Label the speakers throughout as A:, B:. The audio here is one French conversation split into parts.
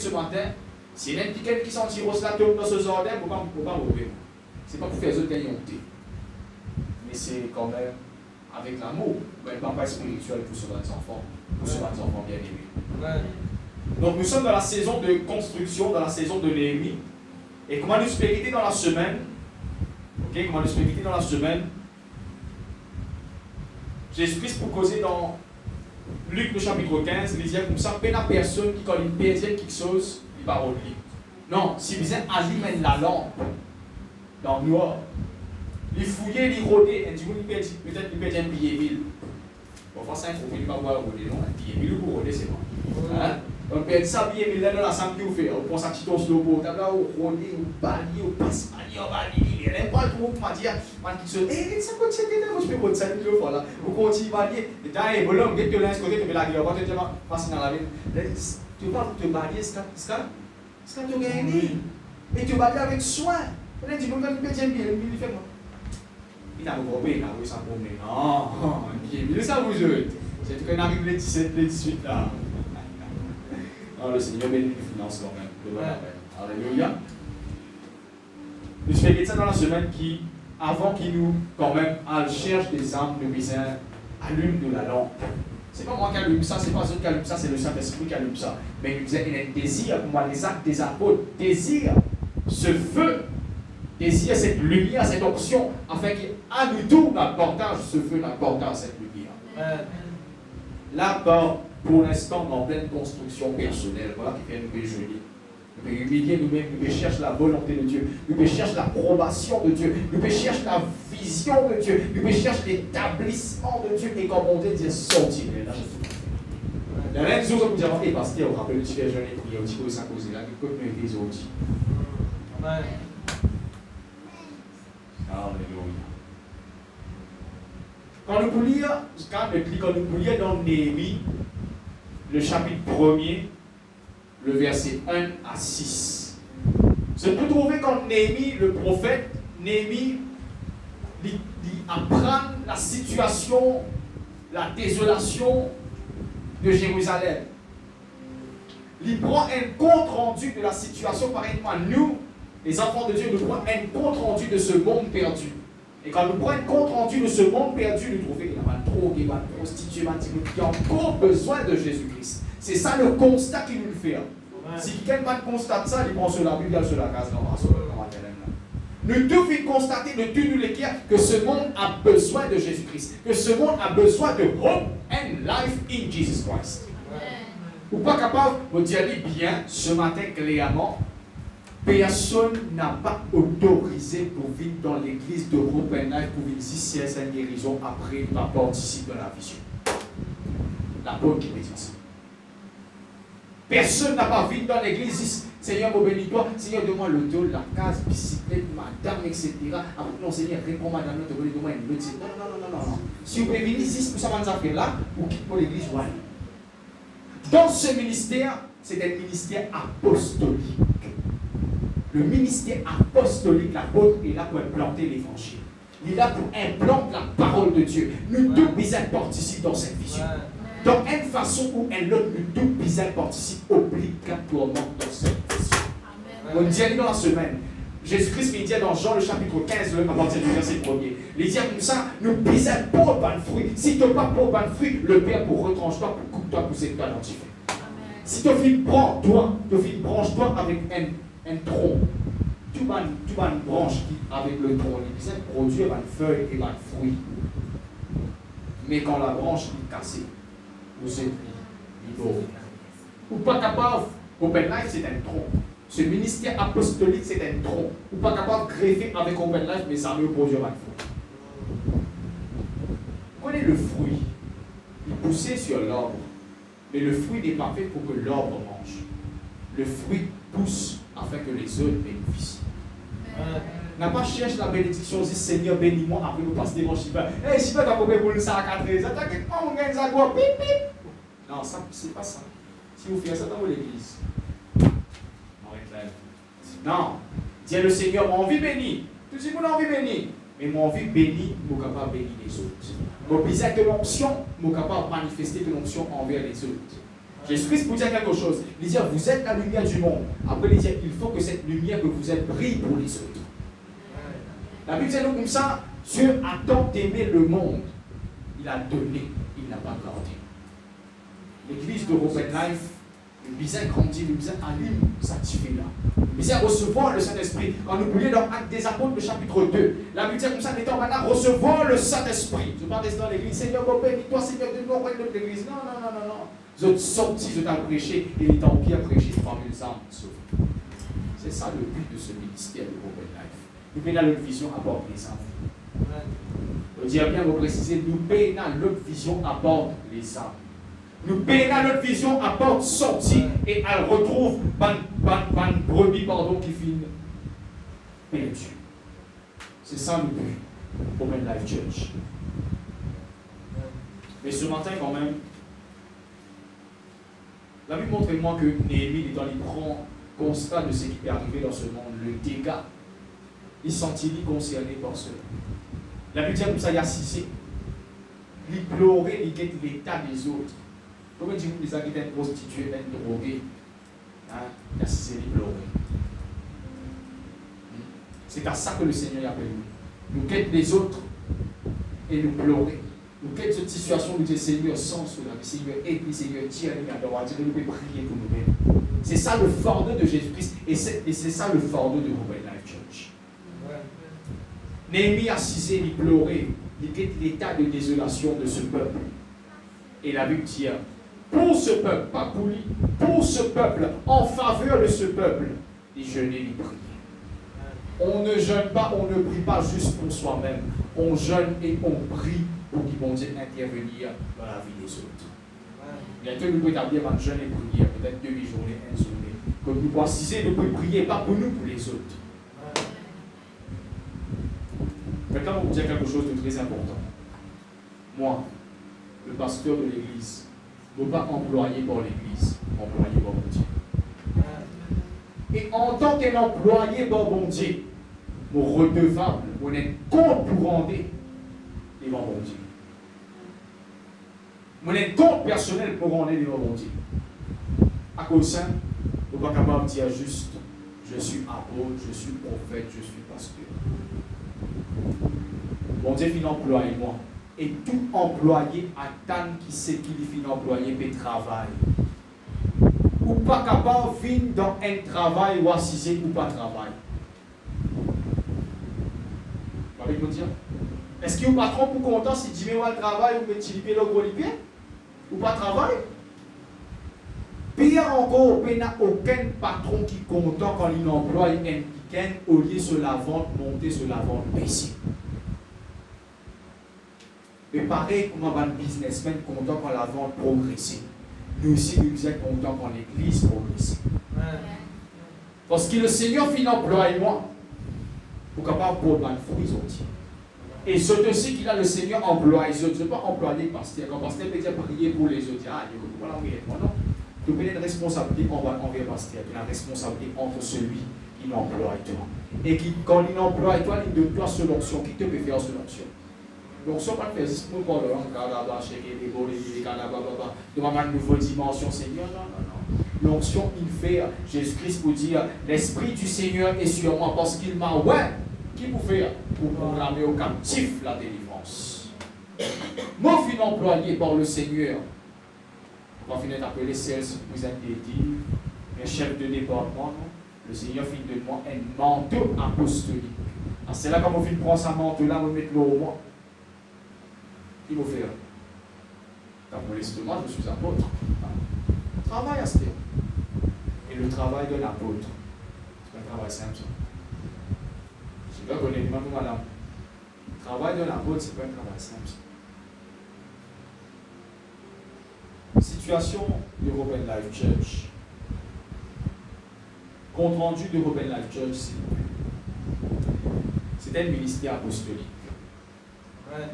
A: ce matin, si il y a quelqu'un qui s'en tire au slatum dans ce jardin, il ne faut pas mourir. Ce n'est pas pour faire autres gagner honte. Mais c'est quand même avec l'amour, mais pas spirituel pour ce enfants, pour ce enfants bien aimés. Donc nous sommes dans la saison de construction, dans la saison de Néhémie. Et comment nous spéculer dans la semaine? Ok, comment nous spéculer dans la semaine? Jésus-Christ pour causer dans Luc le chapitre 15, il disait comme ça, pas la personne qui quand il perd quelque chose, il va au lit. Non, si vous êtes allumé la lampe dans le noir, il fouillait, il rôdait, et du coup, peut-être qu'il perd un billet 1000. Bon, forcément, il faut qu'il ne va pas rôder, non, un billet 1000 pour rôder, c'est bon. Hein? Donc, il ça, billet 1000 dans la salle que vous faites, on pense à petit slow portable, là, on rôdait, on balie, on passe, on balie, il n'aime pas trop pour me dire, eh, ça peut être moi je peux prendre ça une fois là, on continue à balayer, et t'as un bonhomme, dès que tu l'as côté, tu fais la gueule, on va te dire, passe dans la ville, tu vas te balayer, c'est quand tu gagnes, et tu balayes avec soin, et tu peux me dire, il fait moi. Il n'a pas compris, il a vu ça pour moi. Non, il ça vous jette. C'est qu'on arrive les 17, les 18 là. Non, le Seigneur bénit les finances quand même. Alléluia. Nous faisons ça dans la semaine qui, avant qu'il nous, quand même, cherche des âmes de misère, allume de la lampe. C'est pas moi qui allume ça, c'est pas eux qui allume ça, c'est le Saint-Esprit qui allume ça. Mais il disait, il y a un désir, pour moi, les actes des apôtres, désir, ce feu. Désir cette lumière, cette option, afin qu'à nous tous, nous partage ce feu, nous partage cette lumière. Là, pour l'instant, en pleine construction personnelle, voilà qui fait nous réjouir. Nous pouvons humilier nous-mêmes, nous pouvons chercher la volonté de Dieu, nous pouvons chercher l'approbation de Dieu, nous pouvons chercher la vision de Dieu, nous pouvons chercher l'établissement de Dieu, et comme on dit, sortir de là. Il y a des choses que vous avez fait, parce que vous rappelez, tu fais jeûner, prier, tu peux ça causer là, que nous avons des autres. Amen. Alléluia. Quand nous lisons dans Néhémie, le chapitre 1er, le verset 1 à 6, je peux trouver quand Néhémie, le prophète, Néhémie, il apprend la situation, la désolation de Jérusalem. Il prend un compte rendu de la situation, pareillement nous, les enfants de Dieu, nous prenons un compte rendu de ce monde perdu. Et quand nous prenons un compte rendu de ce monde perdu, nous trouvons qu'il y a trop de prostituées, qui ont encore besoin de Jésus-Christ. C'est ça le constat qu'il nous fait. Si quelqu'un constate ça, il prend sur la Bible, il sur la case, nous devons constater de tout nous l'équerre que ce monde a besoin de Jésus-Christ. Que ce monde a besoin de hope and life in Jesus Christ. Ou pas capable de dire bien ce matin clairement. Personne n'a pas autorisé pour vivre dans l'église de Open Life pour vivre ici si c'est une guérison après il va participer à la vision. La bonne qui dit ça. Personne n'a pas vécu dans l'église ici. Seigneur, me bénis-toi. Seigneur, donne-moi le dos, la case, bicyclette, madame, etc. Après, non, Seigneur, réponds madame, te donne-moi une médecine. Non. Si vous pouvez venir ici, pour ça, vous avez là, vous quittez pour l'église. Voilà. Dans ce ministère, c'est un ministère apostolique. Le ministère apostolique, l'apôtre est là pour implanter l'évangile. Il est là pour implanter la parole de Dieu. Nous tous besoin participer dans cette vision. Donc, une façon ou une autre, nous tous besoin participer obligatoirement dans cette vision. On dit dans la semaine, Jésus-Christ il dit dans Jean le chapitre 15, à partir du verset 1er, il dit comme ça, nous besoin pour ban fruit. Si tu n'as pas pour ban fruit, le Père pour retranche-toi, pour coupe-toi, pour séduire dans l'enfer. Si tu prends-toi, branche-toi avec un tronc. Tu vas une branche qui, avec le tronc, il peut produire une feuille et un fruit. Mais quand la branche est cassée, vous êtes libre. Ou pas capable, Open Life c'est un tronc. Ce ministère apostolique c'est un tronc. Ou pas capable de greffer avec Open Life, mais ça ne produire un fruit. Vous connaissez le fruit? Il poussait sur l'arbre. Mais le fruit n'est pas fait pour que l'arbre mange. Le fruit pousse afin que les autres bénéficient. N'a pas cherché la bénédiction, dit Seigneur bénis-moi, après nous passons devant Shiva. Eh, Shiva, t'as combien pour le sac à 13 ans? T'as quelqu'un, on gagne ça quoi? Pip, pip. Non, ça, c'est pas ça. Si vous faites ça dans l'église. Non, dis le Seigneur, mon envie bénie. Tout le monde a envie bénie. Mais mon envie bénie, je suis capable de bénir les autres. Mon besoin de l'onction, je suis capable de manifester de l'onction envers les autres. Jésus-Christ vous dire quelque chose. Il dit, vous êtes la lumière du monde. Après, il dit, il faut que cette lumière que vous êtes brille pour les autres. La Bible dit comme ça, Dieu a tant aimé le monde. Il a donné, il n'a pas gardé. L'église de Open Life, le besoin grandit, le besoin allume, sanctifie là. Le besoin recevoir le Saint-Esprit. Quand nous prions dans Actes des Apôtres, le chapitre 2, la Bible dit comme ça, étant maintenant recevoir le Saint-Esprit. Je ne pas rester dans l'église, Seigneur, bénis-toi, Seigneur, de nous règne de l'église. Non, non, non, non, non. Vous êtes sortis, vous êtes prêcher, et il est en pied à prêcher 3000 âmes sauvées. C'est ça le but de ce ministère de Open Life. Nous payons notre vision apporte les âmes. Je dis bien, vous précisez, nous payons notre vision apporte les âmes. Nous payons notre vision apporte sortie et elle retrouve une brebis qui finit perdue. C'est ça le but. Open Life Church. Mais ce matin, quand même, la Bible montre-moi que Néhémie est dans les grands constats de ce qui est arrivé dans ce monde, le dégât. Il sentit concerné par cela. La Bible dit comme ça, il y a cissé. Il pleurait, il guette l'état des autres. Comment dire que les gens qui étaient prostitués, étaient drogués, il a cissé, il pleurait. C'est à ça que le Seigneur appelle nous. Nous guette les autres et nous pleurer. Nous guette cette situation, nous disons Seigneur, sans cela, Seigneur, aide-nous, Seigneur, tire-nous, nous pouvons prier pour nous-mêmes. C'est ça le fardeau de Jésus-Christ et c'est ça le fardeau de Open Life Church. Néhémie assisé, il pleurait, il guette l'état de désolation de ce peuple. Et la Bible dit, pour ce peuple, pas pour lui, pour ce peuple, en faveur de ce peuple, il jeûnait, il priait. On ne jeûne pas, on ne prie pas juste pour soi-même. On jeûne et on prie pour qu'il bon Dieu intervenir dans la vie des autres. Bientôt, nous pouvons établir un jeûne et prière, peut-être demi-journée, une journée. Comme nous pouvons assister, nous pouvons prier, pas pour nous, pour les autres. Maintenant, on va vous dire quelque chose de très important. Moi, le pasteur de l'église, ne pas employé par l'église, employé par mon Dieu. Et en tant qu'employé par mon Dieu, mon redevable, on est compte pour rendre devant mon Dieu. On est compte personnel pour rendre devant mon Dieu. À cause de ça, on n'est pas capable de dire juste, je suis apôtre, je suis prophète, je suis pasteur. Mon Dieu finit employé moi. Et tout employé attend qui sait qu'il finit employé peut travailler. Ou pas capable de venir dans un travail ou assiser ou pas travail. Vous allez me dire? Est-ce que le patron pour content si tu mets le travail ou tu libères le gros libère? Ou pas travail? Pire encore, il n'y a aucun patron qui est content quand il emploie un week-end au lieu sur la vente monter, sur la vente baisser. Et pareil, comme un businessman content quand la vente progresse. Nous aussi, nous sommes contents quand l'église progresse. Parce que le Seigneur finit employé moi pour capable prendre un fruit aussi. Et c'est aussi qu'il a le Seigneur employé les autres. Je ne veux pas employer le pasteur. Quand le pasteur peut dire prier pour les autres, ah, voilà, non. Tu peux une responsabilité envers le pasteur, tu as une responsabilité entre celui qui l'emploie toi. Et qui, quand il emploie toi, il donne toi seule option. Qui te peut faire seule option? Donc, ça va faire juste pour le de une nouvelle dimension, Seigneur. Non. L'onction, il fait, Jésus-Christ pour dire, l'Esprit du Seigneur est sur moi parce qu'il m'a, qui pour faire? Pour proclamer aux captifs la délivrance. Moi, je suis employé par le Seigneur. On va finir d'appeler celles vous êtes dit, un chef de département, non? Le Seigneur finit de moi un manteau apostolique. C'est là quand on finit de prendre sa manteau-là, on va mettre l'eau au moi. Il va faire. T'as pour l'estomac, je suis apôtre. Travail à ce terme. Et le travail de l'apôtre, c'est un travail simple. Je dois connaître même madame. Le travail de l'apôtre, c'est pas un travail simple. Situation de Open Life Church. Compte rendu de Open Life Church, c'est un ministère apostolique. Ouais.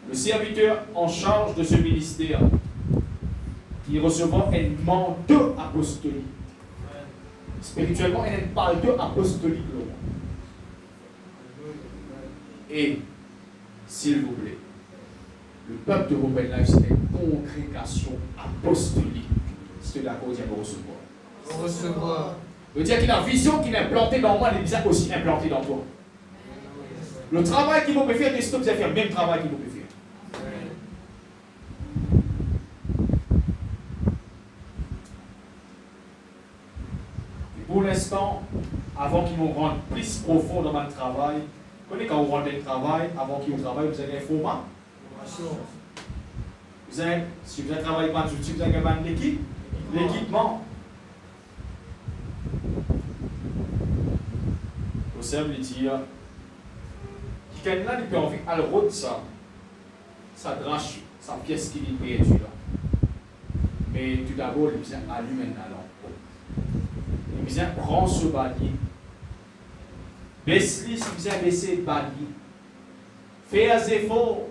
A: Le serviteur en charge de ce ministère, il recevra un manteau apostolique. Ouais. Spirituellement, il y a un manteau apostolique. Et, s'il vous plaît, Le peuple de Open Life, c'était une congrégation apostolique. Si tu es d'accord, dis à recevoir.
B: Recevoir.
A: Je veux dire que la vision qu'il a implantée dans moi, elle est aussi implantée dans toi. Le travail qu'il vous peut faire, c'est que vous allez faire le même travail qu'il vous peut faire. Pour l'instant, avant qu'ils nous rendent plus profond dans le travail, vous connaissez quand vous rendez le travail, avant qu'ils vous travaillent, vous avez un format. Vous avez, si vous avez travaillé par l'outil, vous avez un l'équipe, l'équipement. Vous savez dire, quelqu'un qui peut envie à le route ça drache, sa pièce qui est perdue là. Mais tout d'abord, il vient allumer la lampe. Il vient prendre ce balier. Baisse-lui, il vient baisser le balier. Fais un effort.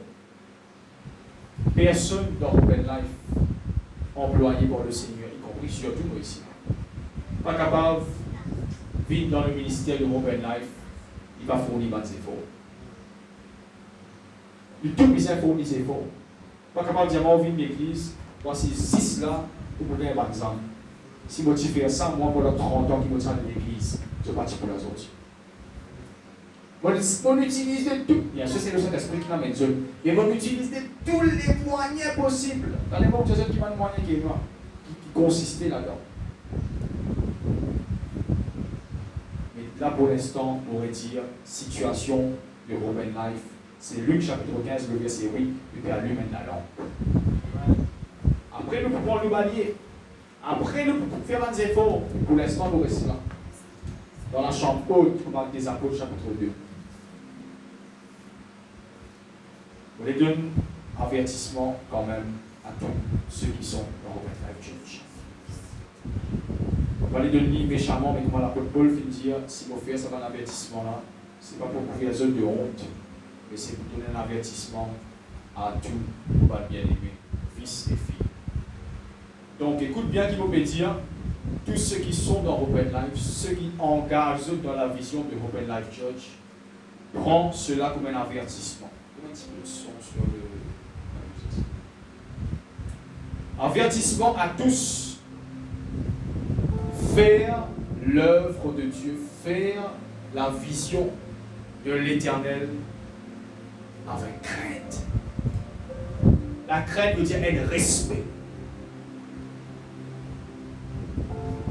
A: Personne dans Open Life employé par le Seigneur, y compris surtout nous ici, pas capable de vivre dans le ministère de Open Life, il va fournir des efforts. Il tout besoin fournir des efforts. Pas capable de dire, moi, je viens de l'église, voici 6 là, pour vous donner un exemple. Si moi, tu fais ça, moi, pendant 30 ans, qui me tiennent de l'église, je vais partir pour les autres. On utilise de tout. Bien sûr, c'est le Saint-Esprit qui l'amène Dieu. Et on utilise de tous les moyens possibles. Dans les mots, Dieu qui m'a moyen qui est noir, qui consistait là-dedans. Mais là, pour l'instant, on aurait dit situation de Open Life. C'est Luc chapitre 15, le verset 8, le Père lui mène la lampe. Après, nous pouvons le balayer. Après, nous pouvons faire des efforts. Pour l'instant, nous restons là. Dans la chambre haute, on parle des Apôtres, chapitre 2. On les donne avertissement quand même à tous ceux qui sont dans Open Life Church. On va les donner méchamment, mais comment l'apôtre Paul finit de dire, si vous faites ça dans l'avertissement là, ce n'est pas pour couvrir les autres de honte, mais c'est pour donner un avertissement à tous vos bien-aimés, fils et filles. Donc écoute bien qui vous peut dire, tous ceux qui sont dans Open Life, ceux qui engagent dans la vision de Open Life Church, prends cela comme un avertissement. Un petit peu de son sur le... Avertissement à tous. Faire l'œuvre de Dieu, faire la vision de l'Éternel avec crainte. La crainte veut dire un respect.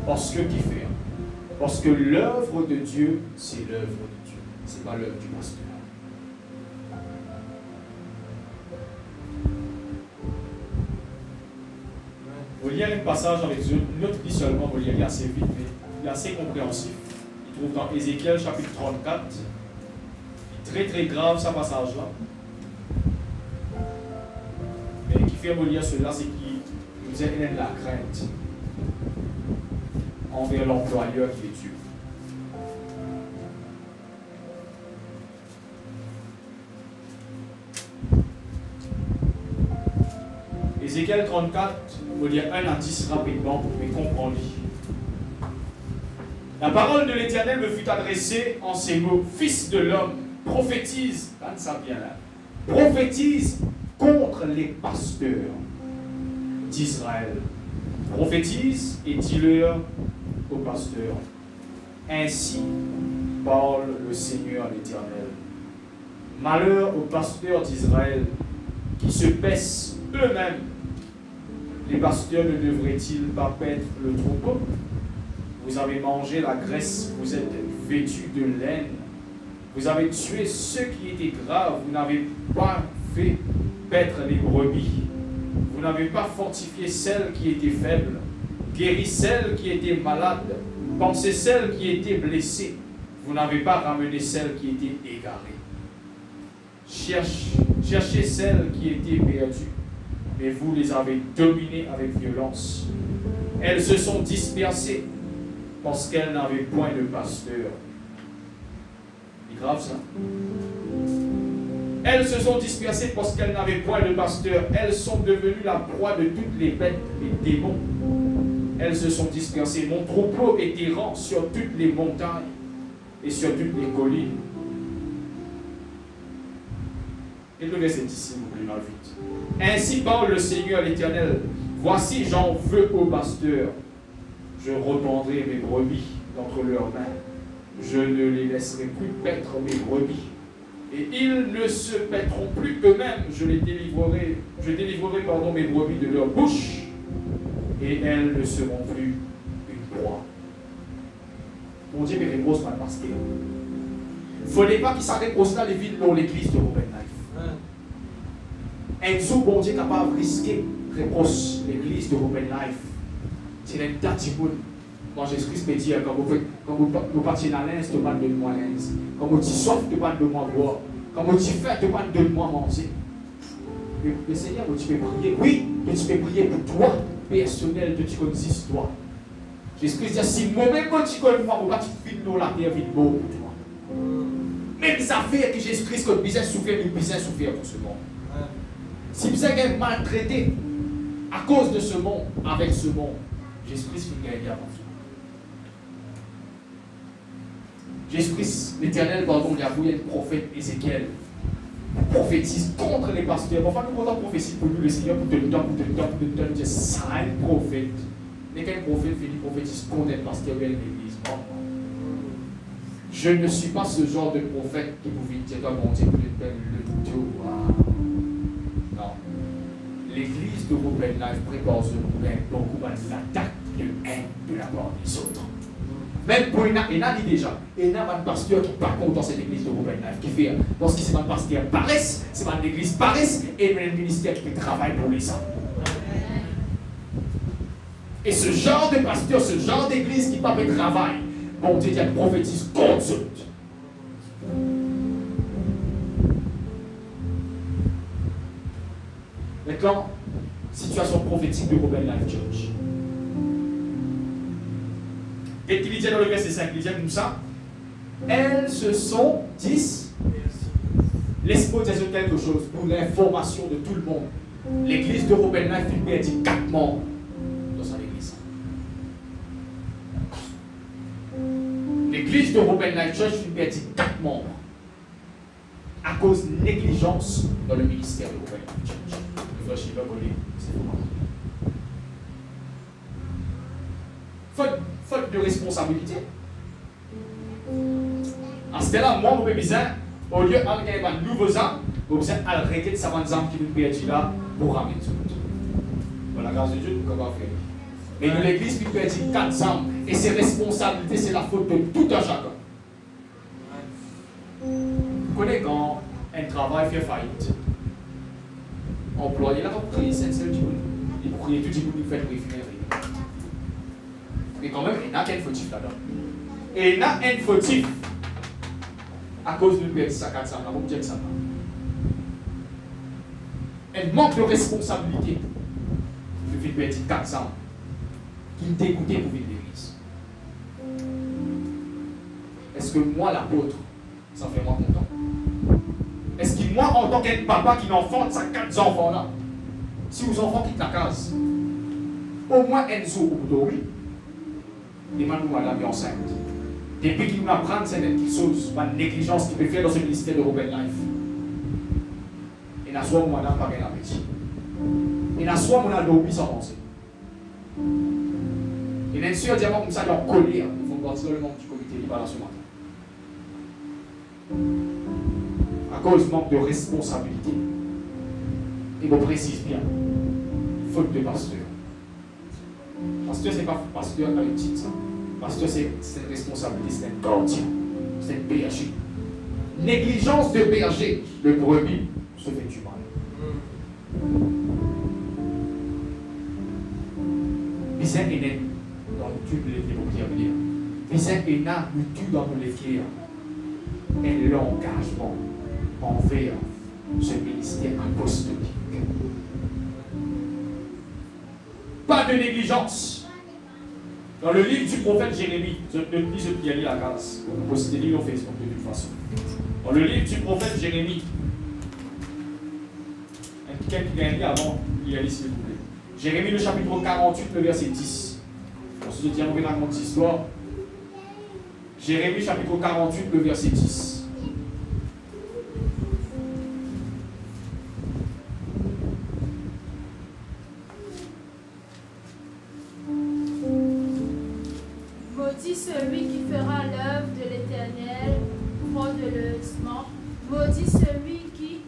A: Parce que qui fait? Parce que l'œuvre de Dieu, c'est l'œuvre de Dieu. Ce n'est pas l'œuvre du pasteur. Vous lire un passage avec Dieu, notre dit seulement, vous lire assez vite, mais il est assez compréhensif. Il trouve dans Ézéchiel chapitre 34. Très très grave ce passage-là. Mais qui fait vous lire cela, c'est qu'il nous aide la crainte envers l'employeur qui est Dieu. Ézéchiel 34, vous lire 1 à 10 rapidement pour mieux comprendre. La parole de l'Éternel me fut adressée en ces mots: Fils de l'homme, prophétise, quand ça vient là, prophétise contre les pasteurs d'Israël. Prophétise et dis-leur aux pasteurs: ainsi parle le Seigneur l'Éternel. Malheur aux pasteurs d'Israël qui se paissent eux-mêmes. Les pasteurs ne devraient-ils pas paître le troupeau? Vous avez mangé la graisse, vous êtes vêtus de laine. Vous avez tué ceux qui étaient graves, vous n'avez pas fait paître les brebis. Vous n'avez pas fortifié celles qui étaient faibles, guéri celles qui étaient malades, pensé celles qui étaient blessées. Vous n'avez pas ramené celles qui étaient égarées. Cherchez celles qui étaient perdues, mais vous les avez dominées avec violence. Elles se sont dispersées parce qu'elles n'avaient point de pasteur. C'est grave ça. Elles se sont dispersées parce qu'elles n'avaient point de pasteur. Elles sont devenues la proie de toutes les bêtes, les démons. Elles se sont dispersées. Mon troupeau est errant sur toutes les montagnes et sur toutes les collines. Et le verset 10, s'il vous plaît, dans le vide. Ainsi parle le Seigneur l'Éternel. Voici, j'en veux au pasteur. Je répandrai mes brebis d'entre leurs mains. Je ne les laisserai plus paître mes brebis. Et ils ne se paîtront plus eux-mêmes. Je délivrerai mes brebis de leur bouche. Et elles ne seront plus une proie. Mon Dieu, mes réponses mal parce que. Il ne fallait pas qu'il s'arrête pour cela les villes dans l'église de Open Life. Enzo, bon Dieu, capable de risquer réponse l'église de Open Life. C'est une date du monde. Moi, Jésus-Christ me dit, quand vous partez dans l'aise, tu vas donner-moi l'aise. Quand vous dites soif, tu vas donner-moi boire. Quand vous dites faim, tu vas donner-moi manger. Le Seigneur, tu peux prier. Oui, mais tu peux prier pour toi, personnel, que tu connaisses toi. Jésus-Christ dit, si moi-même, quand tu connais moi, tu vas te finir la terre vite beau pour toi. Même ça fait que Jésus-Christ, quand il a souffert, il a souffert pour ce monde. Si vous êtes maltraité à cause de ce monde, avec ce monde, Jésus-Christ finit gagner avant tout. Jésus-Christ, l'Éternel, pardon, il a voulu être prophète Ézéchiel. Prophétise contre les pasteurs. Enfin, nous avons prophétie pour nous, le Seigneur, pour te le temps, nous dire, ça, un prophète. Mais quel prophète finit prophétise contre les pasteurs et l'église? Je ne suis pas ce genre de prophète qui vous dit, toi, mon Dieu, le tout. Non. L'église de Open Life prépare beaucoup d'attaques de haine de la part des autres. Même pour Ena dit déjà, Ena va un pasteur qui part contre dans cette église de Open Life, qui fait, parce que c'est un pasteur paresse, c'est une église paresse, et le ministère qui travaille pour les hommes. Et ce genre de pasteur, ce genre d'église qui part et travaille, bon Dieu, il prophétise contre eux. Maintenant, situation prophétique de Open Life Church. Et il dit dans le verset 5, il dit comme ça, elles se sont 10. Laisse-moi dire quelque chose pour l'information de tout le monde. L'église de Open Life, il a dit 4 membres dans son église. L'église de Open Life Church, il a dit 4 membres. À cause de négligence dans le ministère de Open Life Church. Le frère Shiva volé, c'est vraiment. Faute de responsabilité. À ce là moi, vous avez besoin, au lieu d'arrêter un nouveau âme, vous avez besoin d'arrêter de savoir âmes qui nous perdent là pour ramener tout le monde. Voilà, grâce à Dieu, nous pouvons faire. Mais nous, l'église, nous perdons 4 âmes. Et ses responsabilités, c'est la faute de tout un chacun. Vous connaissez quand un travail fait faillite. Employé là, vous priez, c'est le monde. Il prie tout le monde, il fait le référé. Mais quand même, il y a un fautif là-dedans. Et il y a un fautif à cause de perdre sa 400, là, vous me dites ça. Elle manque de responsabilité. Je vais perdre 400 qui me dégoûtait pour vivre l'église. Est-ce que moi, l'apôtre, ça fait moi content? Est-ce que moi, en tant qu'un papa qui enfante sa 4 enfants là, si vos enfants quittent la case, au moins Enzo ou Dori, et maintenant madame est enceinte. Depuis qu'il nous apprend cette chose, la négligence qu'il peut faire dans ce ministère de Open Life. Et n'a soit madame pas bien appétit. Et n'a soit mon adormi sans penser. Et bien sûr, diamant comme ça, il est en colère. Ils font partie dans le membre du comité libre ce matin. À cause du manque de responsabilité. Et vous précise bien, faute de pasteur. Pasteur, ce n'est pas pasteur avec titre. Pasteur, c'est une responsabilité, c'est un gardien, c'est un berger. Négligence de berger, le brebis se fait du mal. Bizarre est né dans le tube de l'évangile. Bizarre est né le tube dans l'évangile. Et l'engagement envers ce ministère apostolique. Pas de négligence. Dans le livre du prophète Jérémie, je ne lis ce qui a la grâce. Vous postez le livre sur Facebook de toute façon. Dans le livre du prophète Jérémie, quelqu'un qui a lu avant, il a lu s'il vous plaît. Jérémie, le chapitre 48, le verset 10. Ensuite, je tiens à vous raconter l'histoire. Jérémie, chapitre 48, le verset 10.
B: Maudit celui qui fera l'œuvre de l'Éternel frauduleusement. Maudit celui qui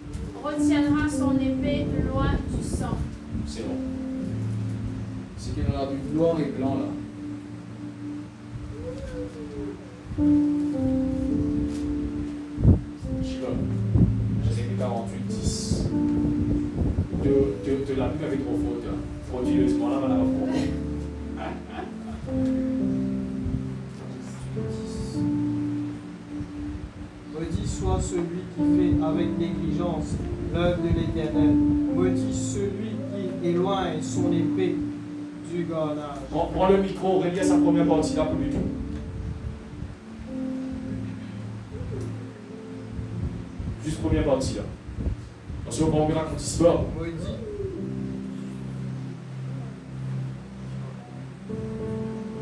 B: retiendra son épée loin du sang.
A: C'est bon. C'est qu'il y en a du noir et blanc là. Jérémie 48, 10. De la Bible avec trop faute. Frauduleusement, là, voilà.
C: Maudit soit celui qui fait avec négligence l'œuvre de l'Éternel. Maudit celui qui éloigne son épée du garnage.
A: Prends le micro, relis à sa première partie là pour du tout. Juste première partie là. Attention, on va raconter histoire.
C: Maudit.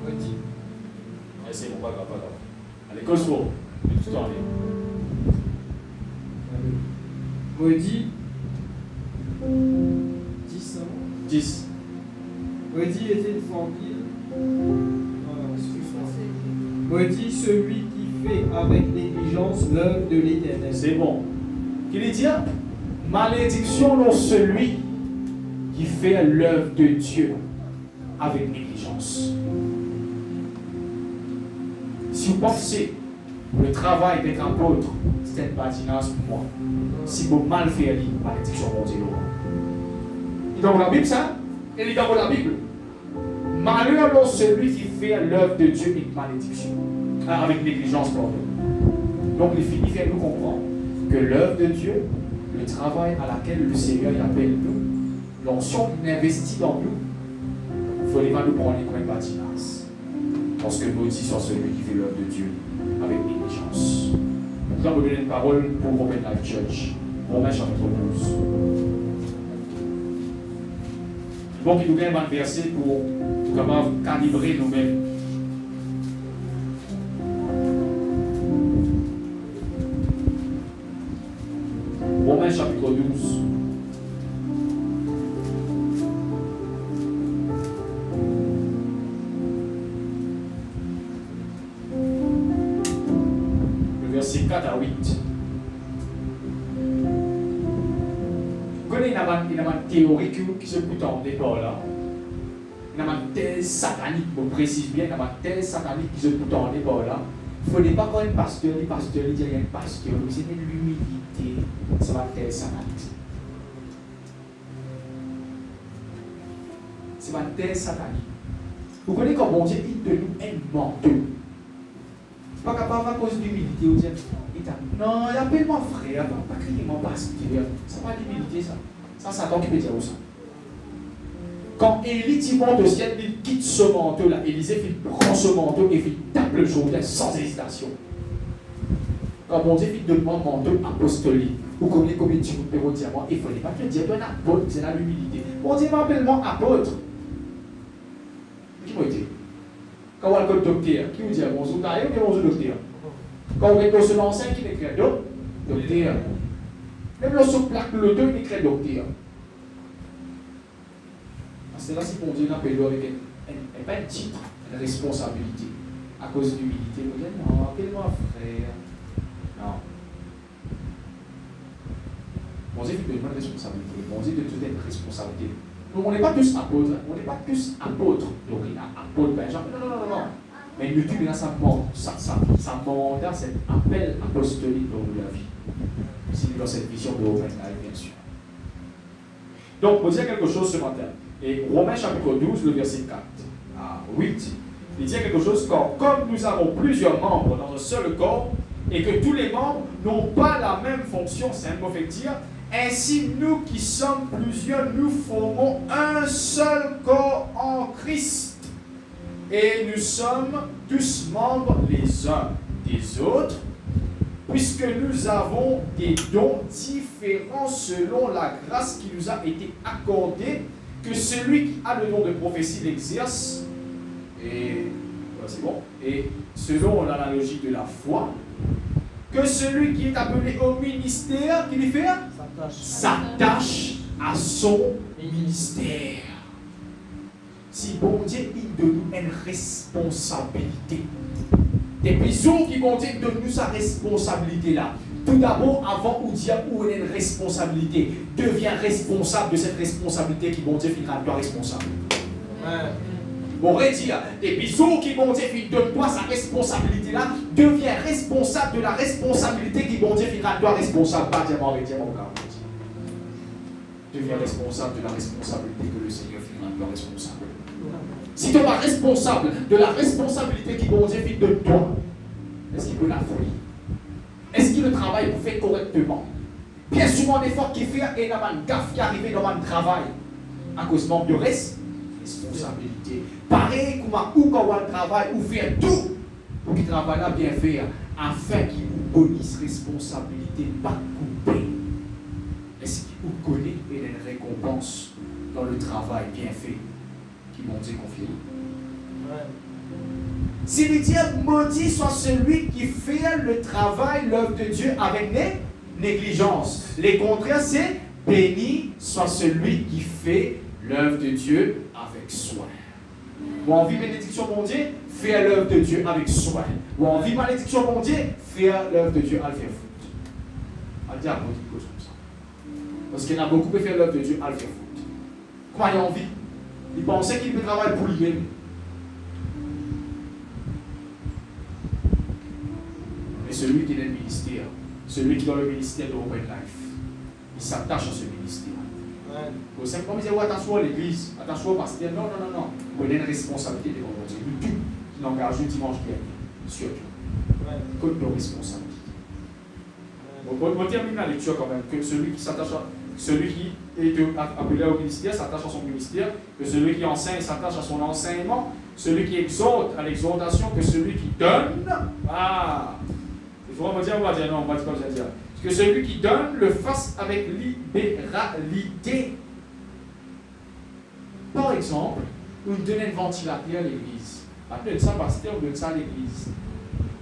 C: Maudit.
A: Allez, c'est bon, pas grave, pas grave. À l'école, c'est bon. Tout le temps, allez.
C: Maudit. 10 ans.
A: 10.
C: Maudit était tranquille. Maudit celui qui fait avec négligence l'œuvre de l'Éternel.
A: C'est bon. Qu'il est dit, malédiction dans celui qui fait l'œuvre de Dieu avec négligence. Si vous pensez le travail d'être apôtre, c'est une patinage pour moi. Si vous mal fait, malédiction mon Dieu. Il dans la Bible, ça? Il est dans la Bible. Malheur dans celui qui fait l'œuvre de Dieu avec malédiction. Avec négligence, pardon. Donc, il finit faire nous comprendre que l'œuvre de Dieu, le travail à laquelle le Seigneur appelle nous, l'onction qu'il investit dans nous, il ne faut pas nous prendre comme un patinage. Parce que maudit soit celui qui fait l'œuvre de Dieu avec négligence. Maintenant, je vais vous donner une parole pour Romain Life Church. Romains chapitre 12. Bon, qui nous donne un verset pour comment calibrer nous-mêmes. Romains chapitre 12. Le verset 4 à 8. Vous connaissez, il y a une théorie qui se peut en départ là. Il y a une thèse satanique, je précise bien, il y a une thèse satanique qui se peut en départ là. Il ne faut pas quand même pasteur, il dit rien de pasteur, c'est de l'humilité, c'est ma thèse satanique. C'est ma thèse satanique. Vous connaissez comme bon Dieu, il de nous est menteux. Pas capable à cause d'humilité, vous dites, non, appelle-moi frère, pas crier-moi pasteur. Ça pas d'humilité ça. Ça, Satan qui peut dire ça. Quand Élie monte au ciel, il quitte ce manteau-là. Élisée fait prendre ce manteau et fait taper le Jourdain sans hésitation. Quand mon Dieu fait demande manteau apostolique, vous connaissez combien de jours de diamant, il ne fallait pas que Dieu donne un apôtre, c'est là l'humilité. Mon Dieu m'appelle-moi apôtre. Qui m'a été? Quand on a le docteur, qui vous dit bonjour taillé ou bonjour docteur? Quand on est dans ce lancin qui écrit docteur. Même lorsqu'on plaque le deux, il écrit docteur. C'est là si mon Dieu n'appelle avec pas un titre, une responsabilité. À cause de l'humilité, vous dites non, appelle-moi frère. Non. Mon Dieu ne donne pas de responsabilité. Mon Dieu donne toute une responsabilité. Donc on n'est pas tous apôtres. On n'est pas tous apôtres. Donc il y a apôtre Benjamin. Non. Mais YouTube, il a sa mandat, cet appel apostolique dans la vie. C'est dans cette vision de Romains, bien sûr. Donc, on va dire quelque chose ce matin. Et Romains chapitre 12, le verset 4 à 8, il dit quelque chose comme nous avons plusieurs membres dans un seul corps et que tous les membres n'ont pas la même fonction, c'est un mot fait dire, ainsi nous qui sommes plusieurs, nous formons un seul corps en Christ. Et nous sommes tous membres les uns des autres, puisque nous avons des dons différents selon la grâce qui nous a été accordée, que celui qui a le don de prophétie l'exerce, et c'est bon, et selon l'analogie de la foi, que celui qui est appelé au ministère, qu'il fait s'attache à son ministère. si bon Dieu il donne nous une responsabilité. Depuis jour qui bon Dieu donne nous sa responsabilité là. Tout d'abord, avant ou dire où est une responsabilité, devient responsable de cette responsabilité qui bon Dieu finira toi responsable. Bon redire, depuis jour qui bon Dieu donne toi sa responsabilité là, devient responsable de la responsabilité qui bon Dieu finira toi responsable. Pas dire mon devient responsable de la responsabilité que le Seigneur finira toi responsable. Si tu es pas responsable de la responsabilité qui bon Dieu fait de toi, est-ce qu'il peut la faire? Est-ce qu'il le travail pour faire correctement? Bien souvent, l'effort qu'il fait et la gaffe qui arrive dans le travail à cause manque de responsabilité. Pareil, comme ou quand on travaille, ou faire tout pour qu'il travaille là bien faire afin qu'il vous bonisse responsabilité, pas couper. Est-ce qu'il vous connaît et une récompense dans le travail bien fait qui m'ont dit confié? Si il dit maudit soit celui qui fait le travail, l'œuvre de Dieu avec négligence. Les contraires, c'est béni soit celui qui fait l'œuvre de Dieu avec soin. Ou en vie bénédiction, mon Dieu, faire l'œuvre de Dieu avec soin. Ou en vie malédiction, mon Dieu, faire l'œuvre de Dieu à le faire foutre. À dire une cause comme ça. Parce qu'il y en a beaucoup qui faire l'œuvre de Dieu à le faire foutre. Comment il a envie? Il pensait qu'il peut travailler pour lui-même. Mais celui qui est dans le ministère, celui qui est dans le ministère de Open Life, il s'attache à ce ministère. Vous savez, comme il dit, attention à l'église, attention au pasteur. Non. Vous avez une responsabilité devant Dieu. Nous tous qui l'engagent le dimanche dernier. Surtout. Comme nos responsabilités. On va terminer la lecture quand même. Que celui qui s'attache à. Celui qui est appelé au ministère s'attache à son ministère. Que celui qui enseigne s'attache à son enseignement. Celui qui exhorte à l'exhortation. Que celui qui donne. Ah! Il faut vraiment dire, on va dire non, on va dire comme ça dire. Que celui qui donne le fasse avec libéralité. Par exemple, on donne un ventilateur à l'église. On donne ça à pasteur, on donne ça à l'église.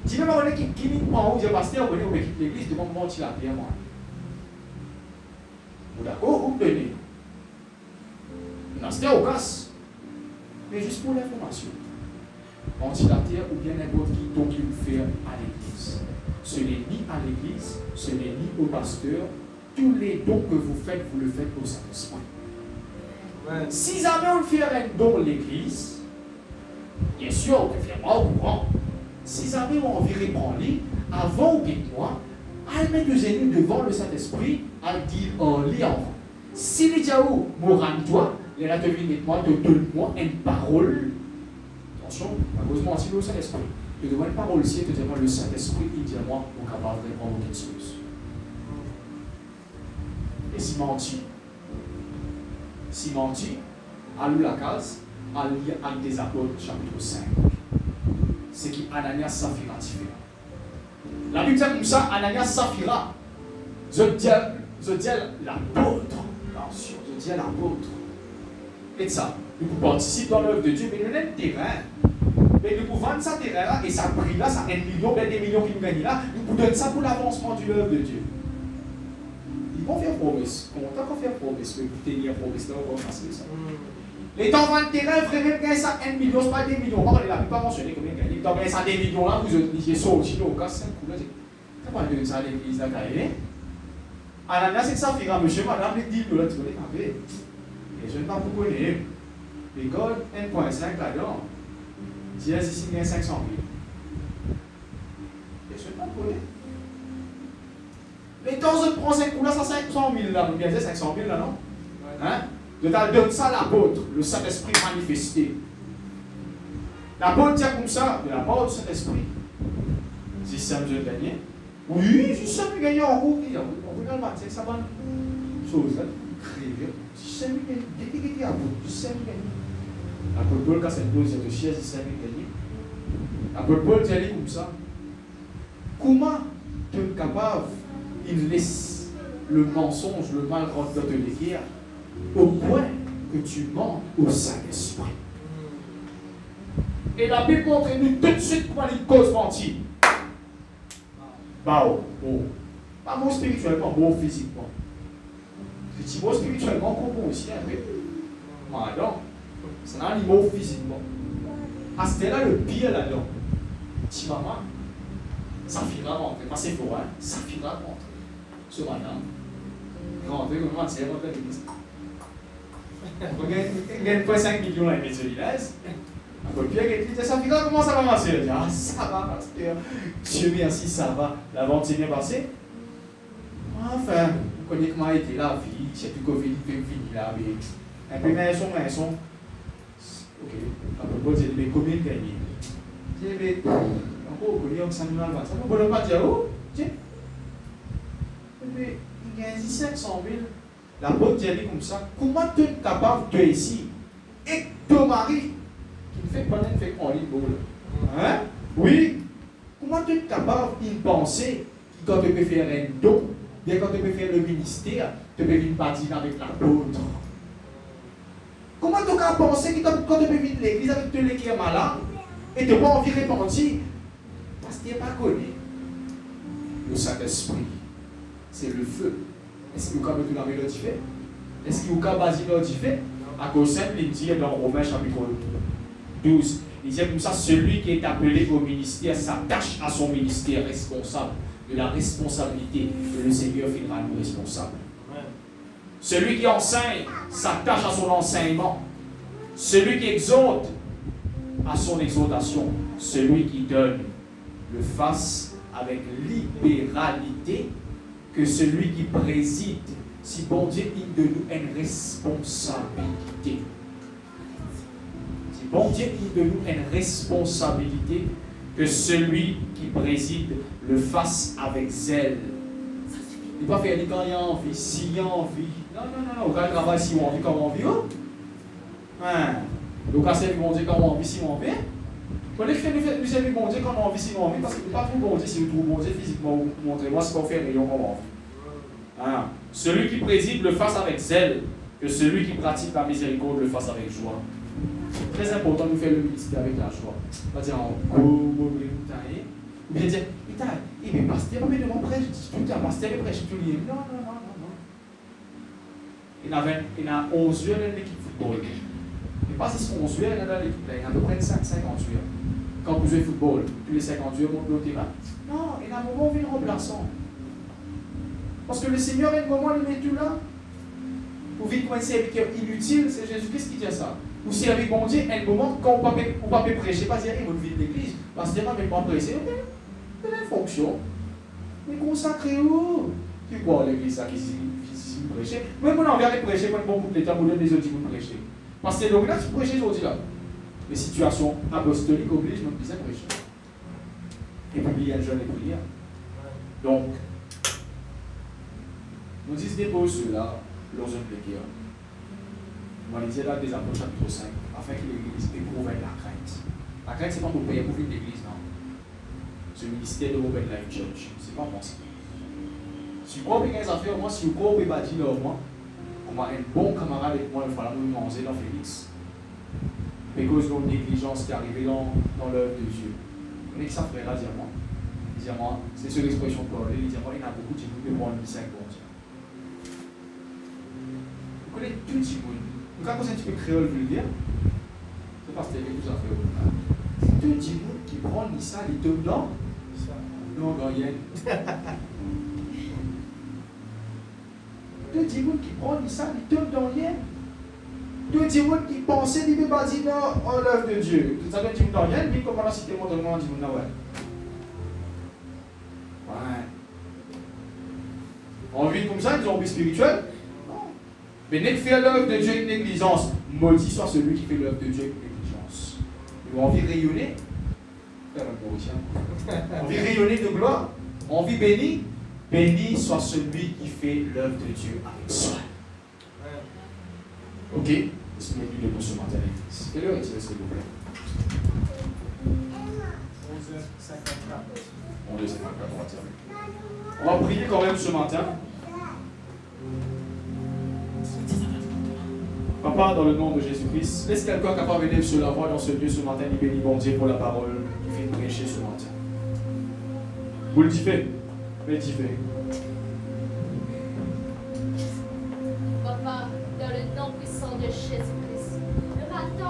A: Si même on est qui dit en haut, je pasteur, on est l'église devant un ventilateur. Vous d'accord, vous donnez. Non, c'était au casse. Mais juste pour l'information. Ventilateur ou bien n'importe qui don qui vous fait à l'église. Ce n'est ni à l'église, ce n'est ni au pasteur. Tous les dons que vous faites, vous le faites au Saint-Esprit. Si jamais on fait un don à l'église, bien sûr, on peut faire moi au courant. Si jamais on envie reprendre avant ou moi, elle met deux ennemis devant le Saint-Esprit, elle dit en lit avant. Si les diaos m'auront-toi, les la devine-moi, te donne-moi une parole. Attention, à cause de moi, si le Saint-Esprit. Je demande une parole ici, je demande le Saint-Esprit, il dit à moi, on est capable de répondre aux questions. Et si menti, à la case, à lire Actes des Apôtres, chapitre 5. C'est qui Ananias Saphira différent. La Bible dit comme ça, Ananias Saphira. Je dis l'apôtre. Attention, je dis l'apôtre. Et ça, nous pouvons participer dans l'œuvre de Dieu, mais nous avons un terrain. Mais nous pouvons vendre ça terrain-là, et ça prix là, ça 1 million, bien des millions qui nous gagnent là, nous pouvons donner ça pour l'avancement de l'œuvre de Dieu. Ils vont faire promesse. Comment on fait promesse? Mais pour tenir promesse, là, on va passer ça. Les temps vendent terrain, vraiment gagner ça 1 million, c'est pas des millions. On ne l'a pas mentionné combien gagner. Les temps gagner ça des millions là, vous utilisez ça aussi, au cas 5 coups là. C'est pas de ça à l'église là, Ananias, c'est que ça fera, monsieur, madame, les 10 dollars, tu connais pas. Et je ne sais pas pourquoi les gars, 1,5 là-dedans. Dis ici, il y a 500 000. Et je ne sais pas pourquoi. Les temps, je prends 5 coups là, ça 500 000 là. Vous bien dire 500 000 là, non? Hein? Je donne ça à l'apôtre, le Saint-Esprit manifesté. L'apôtre dit comme ça, de la part du Saint-Esprit. Si ça me gagné. Oui, si ça me gagné en cours, on regarde le matin, ça va une chose, là. Si ça me gagné, dès qu'il était à bout, si ça me gagné. L'apôtre Paul, quand c'est une dose de chaise, si ça me gagné. L'apôtre Paul dit comme ça. Comment tu es capable, il laisse le mensonge, le mal rentrer dans tes guerres, au point que tu mens au Saint-Esprit. Et la Bible montre-nous tout de suite comment les causes mentir. Bah, bon. Pas bon spirituellement, bon physiquement. Si bon spirituellement, bon aussi, un peu. Pardon. C'est un animal physiquement. À ce là le pire là-dedans. Si maman, ça finira rentrer. Parce que c'est faux, hein? Ça finira rentrer. Ce matin, rentrer comme on sait, rentrer à l'église. On gagne pas 5 millions à l'église de l'Ilès. Un peu pire, ça finira, comment ça va marcher? Ah, ça va, pasteur. Dieu merci, ça va. La vente s'est bien passée. Enfin, vous connaissez comment a été la vie, c'est du Covid qui est fini là, mais un peu maison. Ok, à propos de mes communes gagnées. Je dis, mais, encore, vous connaissez, ça ne peut pas dire, oh, tiens. Mais, il y a 500 000. La bonne dit comme ça, comment tu es capable de ici, et ton mari, qui ne fait pas de fait en ligne, hein? Oui, comment tu es capable de penser quand tu peux faire un don? Bien quand tu peux faire le ministère, tu peux venir partir avec l'apôtre. Comment tu peux penser que quand tu peux venir de l'église avec tous les qui est malade et tu n'as pas envie de répondre parce que tu n'es pas connu? Le Saint-Esprit, c'est le feu. Est-ce que vous avez tout la mélodie fait? Est-ce que vous avez basé l'ordre fait? À cause simple, il dit dans Romains chapitre 12, il dit comme ça, celui qui est appelé au ministère s'attache à son ministère responsable. De la responsabilité et le Seigneur finira nous responsable. Celui qui enseigne s'attache à son enseignement. Celui qui exhorte à son exhortation. Celui qui donne le fasse avec libéralité que celui qui préside. Si bon Dieu il de nous une responsabilité. Si bon Dieu il de nous une responsabilité que celui qui préside le fasse avec zèle. Il ne va pas faire quand il y a envie, s'il y a envie. Non. Au cas de travail, si on a envie, comme on vit. Hein? Au cas de bon Dieu, comme on vit, si on vit. Quand les fait nous servir bon Dieu, comme on vit, si on vit, parce que vous ne pouvez pas trouver bon Dieu si vous trouvez bon Dieu physiquement. Montrez-moi ce qu'on fait, rayon comme on vit. Hein? Celui qui préside le fasse avec zèle, que celui qui pratique la miséricorde le fasse avec joie. Très important de faire le ministère avec la joie. On va dire en ou bien dire, mais pasteur, mais devant prêche, tout un pasteur prêche tout lié. Non. Il y a 11 joueurs dans l'équipe football. Et pas si 11 joueurs dans l'équipe, il y a à peu près 50 joueurs. Quand vous jouez football, tous les 50 joueurs montent au terrain. Non, il y a un moment où il y a un remplaçant. Parce que le Seigneur, à un moment, il met tout là. Vous vivez comme un serviteur inutile, c'est Jésus-Christ qui dit ça. Vous servez bon Dieu, à un moment, quand on ne peut pas prêcher, pas dire, vous vivez de l'église, parce que vous ne pas prêcher, c'est une fonction. Mais consacrez où? Tu vois l'église qui prêche. Même on a envie de prêcher, quand beaucoup de temps, vous donnez des autres qui vous prêcher. Parce que donc là, tu prêches aujourd'hui là. Les situations apostoliques obligent notre à prêcher. Et publier un jeune et prière. Donc, nous disons dépose cela, leurs hommes de guerre. On va dire là des apôtres chapitre 5, afin que l'église éprouve la crainte. La crainte, ce n'est pas pour payer pour vivre l'église, non. Ce ministère de Open Life Church, ce n'est pas moi. Si vous croyez que affaires, moi, si vous croyez que vous avez dit moi, on a un bon camarade avec moi, il fallait nous manger dans Félix. Mais cause de négligence qui est arrivée dans l'œuvre de Dieu. Vous connaissez ça, frère, là, dis-moi, c'est sur l'expression de Paul, il dit moi, il y a beaucoup de gens qui prennent 5 bon Dieu. Vous connaissez tout le monde. Donc, quand vous êtes un petit peu créole vulgaire, c'est parce que vous avez tout à fait au tout le monde qui prend ça, il tombe dans. Non, il y a deux démons qui prennent ça, ils tombent dans rien. Deux démons qui pensaient qu'ils ne pas dire dans l'œuvre de Dieu. Tout ça, deux démons dans rien, mais comment la cité mon demande, dit ouais. On vit comme ça, ils ont envie spirituelle. Non. Mais n'est faire l'œuvre de Dieu avec négligence. Maudit soit celui qui fait l'œuvre de Dieu avec négligence. Ils ont envie de rayonner. Envie de rayonner de gloire. Envie béni. Béni soit celui qui fait l'œuvre de Dieu avec soin. Ok? Est-ce que vous avez lu ce matin à l'église? Quelle heure est-il, s'il vous plaît? 11h54. 11h54, on va terminer. On va prier quand même ce matin. Papa, dans le nom de Jésus-Christ, laisse quelqu'un capable de se la voix dans ce lieu ce matin, et bénis bon Dieu pour la parole qui fait prêcher ce matin. Vous le dites, mais dites.
D: Papa, dans le nom puissant de Jésus-Christ, le matin,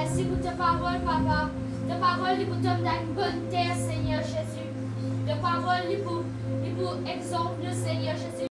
D: Merci pour ta parole, Papa. Ta parole est pour te donner une bonne terre, Seigneur Jésus. Ta parole est pour exemple, Seigneur Jésus.